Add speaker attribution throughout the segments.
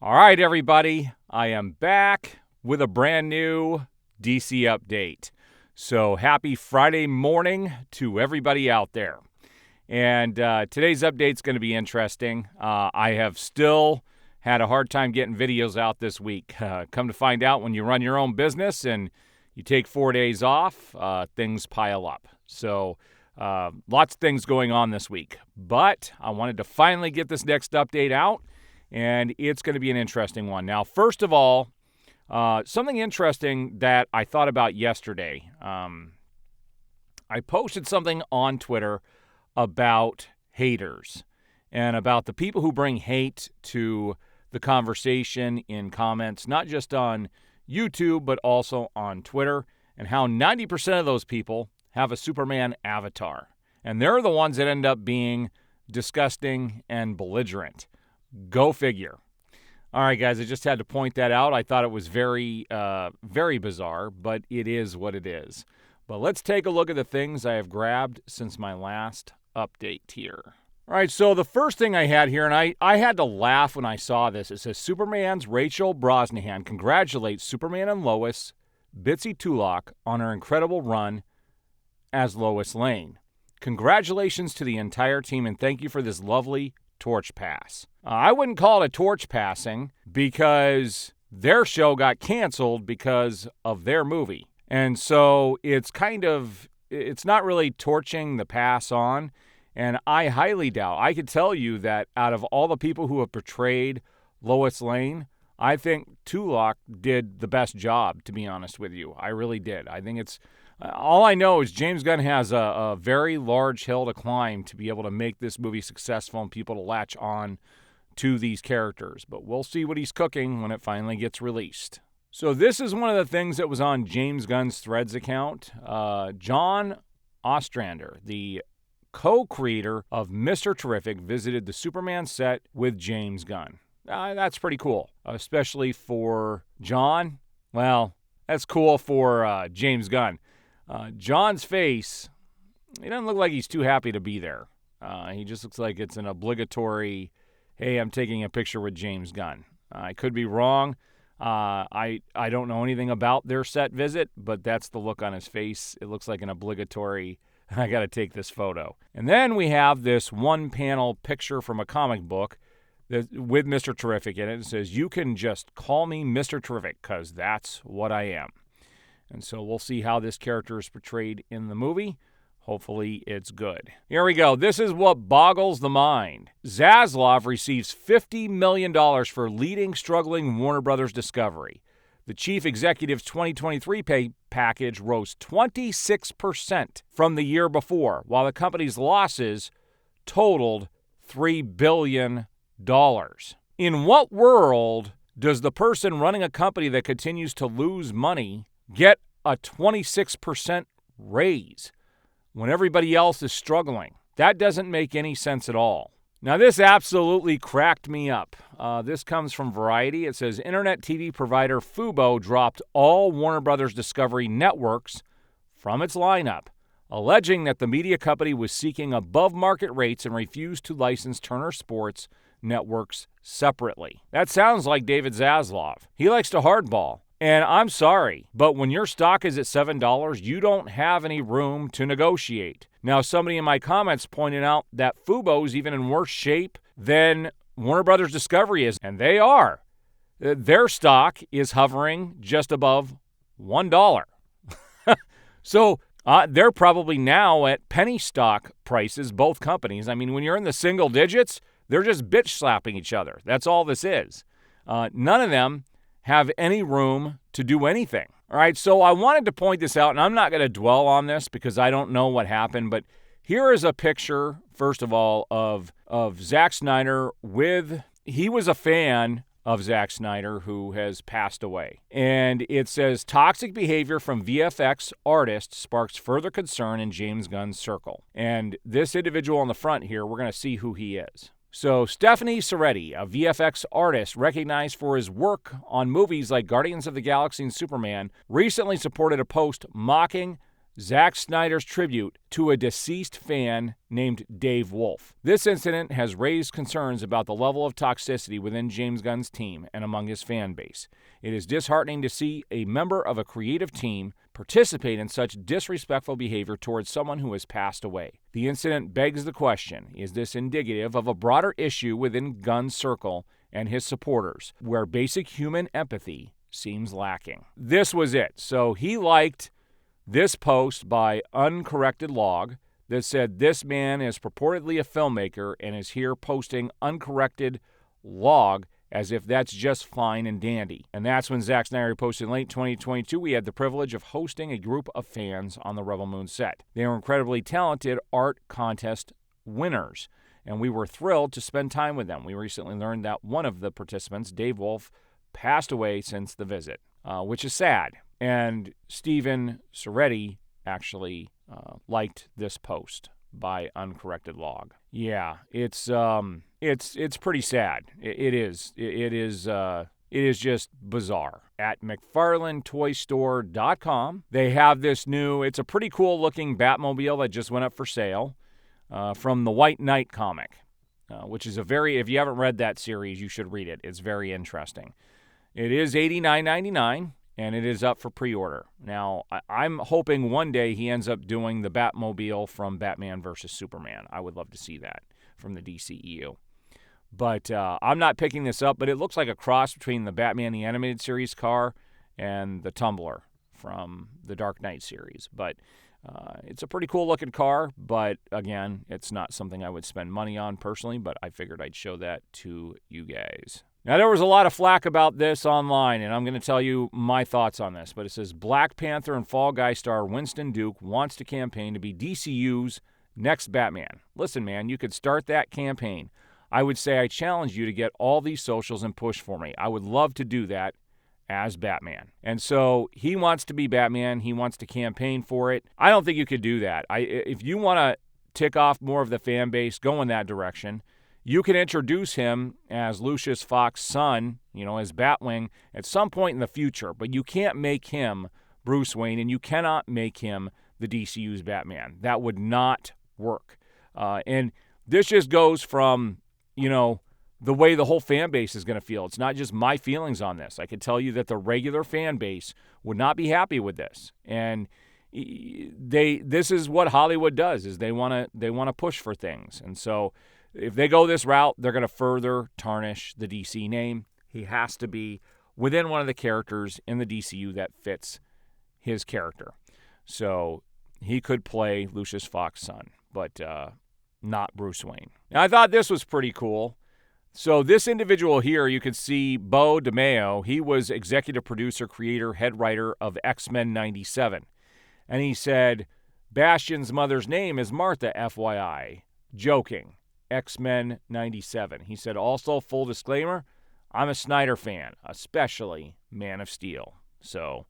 Speaker 1: All right, everybody, I am back with a brand new DC update. So happy Friday morning to everybody out there. And today's update is going to be interesting. I have still had a hard time getting videos out this week. Come to find out, when you run your own business and you take 4 days off, things pile up. So lots of things going on this week. But I wanted to finally get this next update out, and it's going to be an interesting one. Now, first of all, something interesting that I thought about yesterday. I posted something on Twitter about haters and about the people who bring hate to the conversation in comments, not just on YouTube, but also on Twitter, and how 90% of those people have a Superman avatar. And they're the ones that end up being disgusting and belligerent. Go figure. All right, guys, I just had to point that out. I thought it was very bizarre, but it is what it is. But let's take a look at the things I have grabbed since my last update here. All right, so the first thing I had here, and I had to laugh when I saw this. It says, Superman's Rachel Brosnahan congratulates Superman and Lois Bitsy Tulloch on her incredible run as Lois Lane. Congratulations to the entire team, and thank you for this lovely torch pass. I wouldn't call it a torch passing because their show got canceled because of their movie. And so it's not really torching the pass on. And I highly doubt, I could tell you that out of all the people who have portrayed Lois Lane, I think Tulloch did the best job, to be honest with you. I really did. I think all I know is James Gunn has a very large hill to climb to be able to make this movie successful and people to latch on to these characters. But we'll see what he's cooking when it finally gets released. So this is one of the things that was on James Gunn's Threads account. Jon Ostrander, the co-creator of Mr. Terrific, visited the Superman set with James Gunn. That's pretty cool, especially for Jon. Well, that's cool for James Gunn. Jon's face, he doesn't look like he's too happy to be there. He just looks like it's an obligatory, hey, I'm taking a picture with James Gunn. I could be wrong. I don't know anything about their set visit, but that's the look on his face. It looks like an obligatory, I got to take this photo. And then we have this one-panel picture from a comic book with Mr. Terrific in it. It says, you can just call me Mr. Terrific because that's what I am. And so we'll see how this character is portrayed in the movie. Hopefully it's good. Here we go. This is what boggles the mind. Zaslav receives $50 million for leading struggling Warner Brothers Discovery. The chief executive's 2023 pay package rose 26% from the year before, while the company's losses totaled $3 billion. In what world does the person running a company that continues to lose money get a 26% raise when everybody else is struggling? That doesn't make any sense at all. Now, this absolutely cracked me up. This comes from Variety. It says, Internet TV provider Fubo dropped all Warner Brothers Discovery networks from its lineup, alleging that the media company was seeking above-market rates and refused to license Turner Sports networks separately. That sounds like David Zaslav. He likes to hardball. And I'm sorry, but when your stock is at $7, you don't have any room to negotiate. Now, somebody in my comments pointed out that Fubo's even in worse shape than Warner Brothers Discovery is, and they are. Their stock is hovering just above $1. So they're probably now at penny stock prices, both companies. I mean, when you're in the single digits, they're just bitch slapping each other. That's all this is. None of them have any room to do anything. All right, so I wanted to point this out, and I'm not going to dwell on this because I don't know what happened, but here is a picture, first of all, of Zack Snider he was a fan of Zack Snider who has passed away. And it says, toxic behavior from VFX artist sparks further concern in James Gunn's circle. And this individual on the front here, we're going to see who he is. So Stephanie Seretti, a VFX artist recognized for his work on movies like Guardians of the Galaxy and Superman, recently supported a post mocking Zack Snider's tribute to a deceased fan named Dave Wolf. This incident has raised concerns about the level of toxicity within James Gunn's team and among his fan base. It is disheartening to see a member of a creative team participate in such disrespectful behavior towards someone who has passed away. The incident begs the question, is this indicative of a broader issue within Gunn's circle and his supporters, where basic human empathy seems lacking? This was it. So he liked this post by Uncorrected Log that said this man is purportedly a filmmaker and is here posting Uncorrected Log as if that's just fine and dandy. And that's when Zack Snider posted in late 2022, we had the privilege of hosting a group of fans on the Rebel Moon set. They were incredibly talented art contest winners, and we were thrilled to spend time with them. We recently learned that one of the participants, Dave Wolf, passed away since the visit, which is sad. And Stephen Seretti actually liked this post by Uncorrected Log. Yeah, it's pretty sad. It is just bizarre. At McFarlaneToyStore.com, they have this new. It's a pretty cool looking Batmobile that just went up for sale from the White Knight comic, which is if you haven't read that series, you should read it. It's very interesting. It is $89.99. And it is up for pre-order. Now, I'm hoping one day he ends up doing the Batmobile from Batman vs. Superman. I would love to see that from the DCEU. But I'm not picking this up, but it looks like a cross between the Batman the Animated Series car and the Tumbler from the Dark Knight series. But it's a pretty cool-looking car, but again, it's not something I would spend money on personally, but I figured I'd show that to you guys. Now, there was a lot of flack about this online, and I'm going to tell you my thoughts on this. But it says, Black Panther and Fall Guy star Winston Duke wants to campaign to be DCU's next Batman. Listen, man, you could start that campaign. I would say I challenge you to get all these socials and push for me. I would love to do that as Batman. And so he wants to be Batman. He wants to campaign for it. I don't think you could do that. If you want to tick off more of the fan base, go in that direction. You can introduce him as Lucius Fox's son, as Batwing at some point in the future, but you can't make him Bruce Wayne, and you cannot make him the DCU's Batman. That would not work. And this just goes from, the way the whole fan base is going to feel. It's not just my feelings on this. I can tell you that the regular fan base would not be happy with this. And this is what Hollywood does, is they want to push for things. And so if they go this route, they're going to further tarnish the DC name. He has to be within one of the characters in the DCU that fits his character. So he could play Lucius Fox's son, but not Bruce Wayne. Now, I thought this was pretty cool. So this individual here, you can see Bo DeMeo. He was executive producer, creator, head writer of X-Men 97. And he said, Bastion's mother's name is Martha, FYI. Joking. X-Men 97. He said, also, full disclaimer, I'm a Snyder fan, especially Man of Steel. So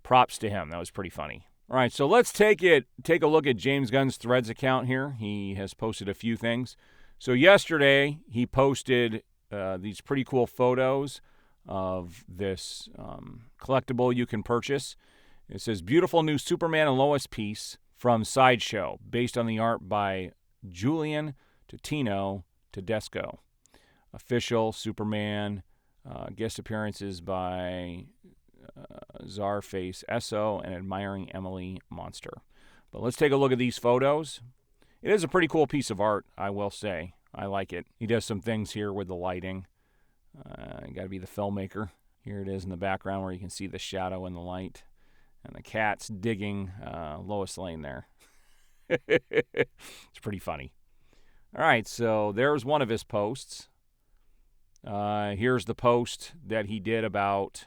Speaker 1: props to him. That was pretty funny. All right, so let's take a look at James Gunn's Threads account here. He has posted a few things. So yesterday, he posted these pretty cool photos of this collectible you can purchase. It says, beautiful new Superman and Lois piece from Sideshow, based on the art by Julian Totino Tedesco. Official Superman, guest appearances by Czarface Esso and Admiring Emily Monster. But let's take a look at these photos. It is a pretty cool piece of art, I will say. I like it. He does some things here with the lighting. You got to be the filmmaker. Here it is in the background where you can see the shadow and the light. And the cat's digging Lois Lane there. It's pretty funny. All right, so there's one of his posts. Here's the post that he did about,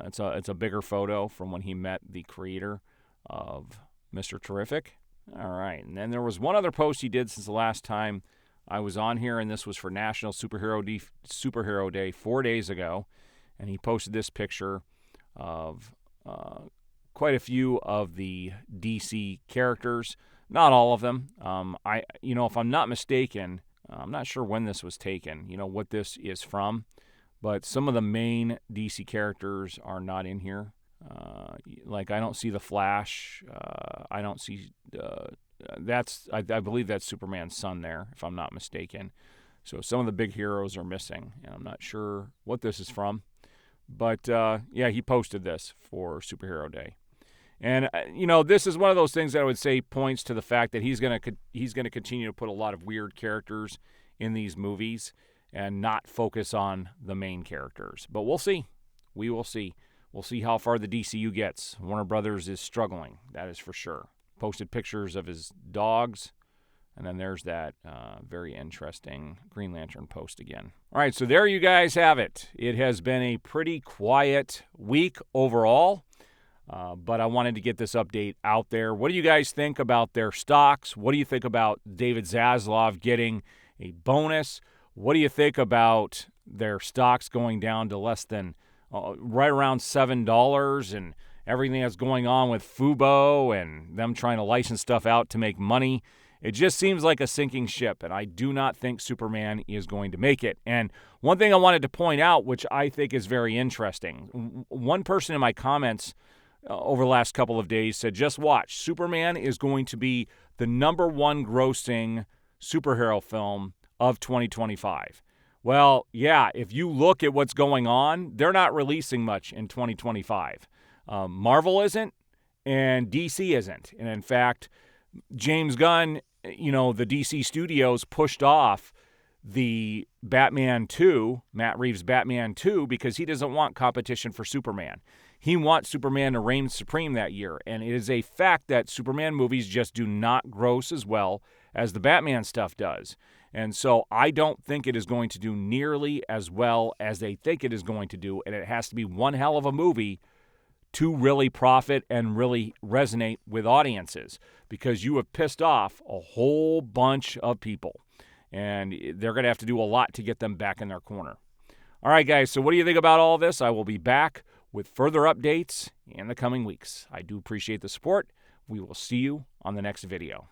Speaker 1: it's a bigger photo from when he met the creator of Mr. Terrific. All right, and then there was one other post he did since the last time I was on here, and this was for National Superhero Day 4 days ago, and he posted this picture of quite a few of the DC characters. Not all of them. If I'm not mistaken, I'm not sure when this was taken, what this is from, but some of the main DC characters are not in here. Like, I don't see the Flash. I don't see I believe that's Superman's son there, if I'm not mistaken. So some of the big heroes are missing, and I'm not sure what this is from. But, yeah, he posted this for Superhero Day. And, this is one of those things that I would say points to the fact that he's going to continue to put a lot of weird characters in these movies and not focus on the main characters. But we'll see. We will see. We'll see how far the DCU gets. Warner Brothers is struggling, that is for sure. Posted pictures of his dogs, and then there's that very interesting Green Lantern post again. All right, so there you guys have it. It has been a pretty quiet week overall, but I wanted to get this update out there. What do you guys think about their stocks? What do you think about David Zaslav getting a bonus? What do you think about their stocks going down to less than right around $7 and everything that's going on with Fubo and them trying to license stuff out to make money? It just seems like a sinking ship, and I do not think Superman is going to make it. And one thing I wanted to point out, which I think is very interesting, one person in my comments over the last couple of days said, just watch, Superman is going to be the #1 grossing superhero film of 2025. Well, yeah, if you look at what's going on, they're not releasing much in 2025. Marvel isn't, and DC isn't. And in fact, James Gunn, the DC studios pushed off the Batman 2, Matt Reeves' Batman 2, because he doesn't want competition for Superman. He wants Superman to reign supreme that year. And it is a fact that Superman movies just do not gross as well as the Batman stuff does. And so I don't think it is going to do nearly as well as they think it is going to do. And it has to be one hell of a movie to really profit and really resonate with audiences, because you have pissed off a whole bunch of people. And they're going to have to do a lot to get them back in their corner. All right, guys, so what do you think about all this? I will be back with further updates in the coming weeks. I do appreciate the support. We will see you on the next video.